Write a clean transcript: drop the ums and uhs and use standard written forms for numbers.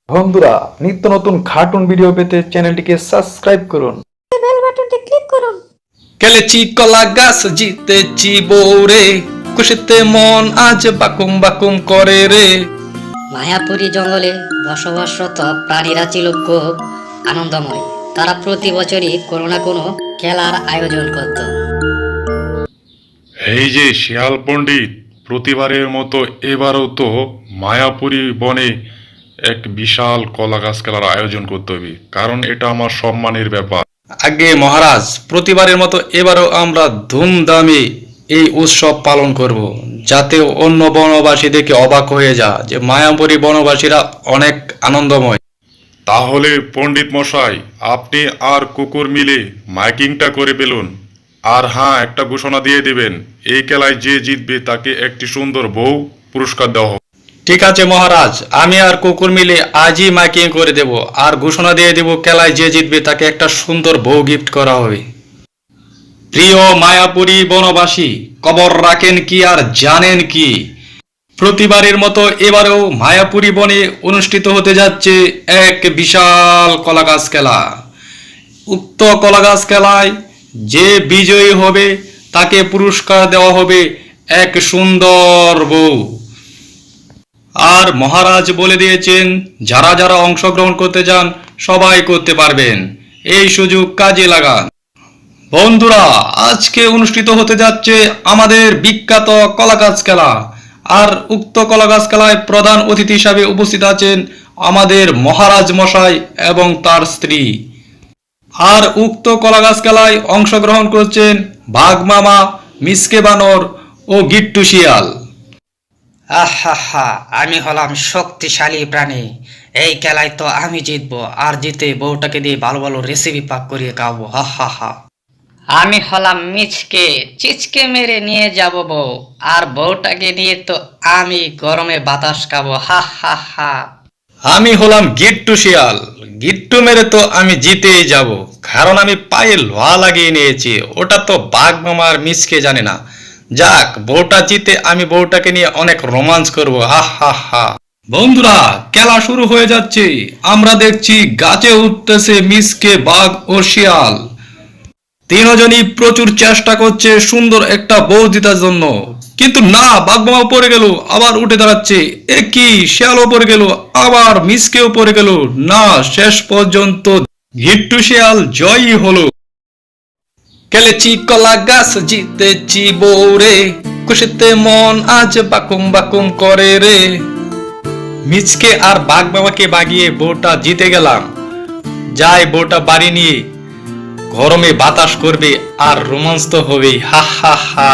বন্ধুরা, নিত্য নতুন কার্টুন ভিডিও পেতে চ্যানেলটিকে সাবস্ক্রাইব করুন। বেল বাটনটি ক্লিক করুন। খেলেছি কলা গাছ জিতেছি বৌরে, খুশিতে মন আজ বাকুম বাকুম করে রে। মায়াপুরী জঙ্গলে বসবাসরত প্রাণীরা ছিল খুব আনন্দময়। তারা প্রতি বছরই কোনো না কোনো খেলার আয়োজন করত। এই যে শিয়াল পণ্ডিত, প্রতিবারের মতো এবারও তো মায়াপুরী বনে এক বিশাল কলা গাছ খেলার আয়োজন করতে হবে, কারণ এটা আমার সম্মানের ব্যাপার। আগে মহারাজ, প্রতিবারের মতো এবারও আমরা ধুমধামে এই উৎসব পালন করব, যাতে অন্য বনবাসী দেখে অবাক হয়ে যা যে মায়াপুরী বনবাসীরা অনেক আনন্দময়। তাহলে পণ্ডিত মশাই, আপনি আর কুকুর মিলে মাইকিংটা করে ফেলুন। আর হ্যাঁ, একটা ঘোষণা দিয়ে দিবেন, এই খেলায় যে জিতবে তাকে একটি সুন্দর বউ পুরস্কার দেওয়া হবে। ঠিক আছে মহারাজ, আমি আর কুকুর মিলে আজই মাইকিং করে দেব, আর ঘোষণা দিয়ে দেব খেলায় যে জিতবে তাকে একটা সুন্দর বউ গিফট করা হবে। প্রিয় মায়াপুরী বনবাসী, খবর রাখেন কি আর জানেন কি, প্রতিবারের মতো এবারেও মায়াপুরী বনে অনুষ্ঠিত হতে যাচ্ছে এক বিশাল কলাগাছ খেলা। উক্ত কলাগাছ খেলায় যে বিজয়ী হবে তাকে পুরস্কার দেওয়া হবে এক সুন্দর বউ। আর মহারাজ বলে দিয়েছেন, যারা যারা অংশগ্রহণ করতে চান সবাই করতে পারবেন, এই সুযোগ কাজে লাগান। বন্ধুরা, আজকে অনুষ্ঠিত হতে যাচ্ছে আমাদের বিখ্যাত কলাগাছ খেলা। আর উক্ত কলাগাছ খেলায় প্রধান অতিথি হিসাবে উপস্থিত আছেন আমাদের মহারাজ মশাই এবং তার স্ত্রী। আর উক্ত কলাগাছ খেলায় অংশগ্রহণ করছেন বাঘ মামা, মিসকে বানর ও গিট্টু শিয়াল। আহা, আমি হলাম শক্তিশালী প্রাণী। এই খেলায় তো আমি জিতবো, আর জিতে বউটাকে দিয়ে ভালো ভালো রেসিপি পাক করিয়ে খাবো। হা। আমি হলাম মিচকে, চিচকে মেরে নিয়ে যাব বউ, আর বউটাকে নিয়ে তো আমি গরমে বাতাস খাবো। হা। আমি হলাম গিট্টু শিয়াল, গিট্টু মেরে তো আমি জিতেই যাব, কারণ আমি পায়ে লোহা লাগিয়ে নিয়েছি। ওটা তো বাঘ মামার মিসকে জানে না। যাক, বউটা জিতে আমি বউটাকে নিয়ে অনেক রোমান্স করবো। হা। বন্ধুরা, খেলা শুরু হয়ে যাচ্ছে। আমরা দেখছি গাছে উঠতেছে মিসকে, বাঘ ও শিয়াল। তিনজনই প্রচুর চেষ্টা করছে সুন্দর একটা বউ জিতার জন্য, কিন্তু না, বাঘ মামা পড়ে গেল, আবার উঠে দাঁড়াচ্ছে। একই, শিয়ালও পড়ে গেল, আবার মিসকেও পড়ে গেল। না, শেষ পর্যন্ত গিট্টু শিয়াল জয়ী হলো। খেলেছি কলা গাছ জিতেছি বৌরে, খুশিতে মন আজ বাকুম বাকুম করে রে। মিচকে আর বাঘ মামাকে বাগিয়ে বউটা জিতে গেলাম। যাই, বউটা বাড়ি নিয়ে গরমে বাতাস করবে আর রোমাঞ্চ তো হবেই। হা।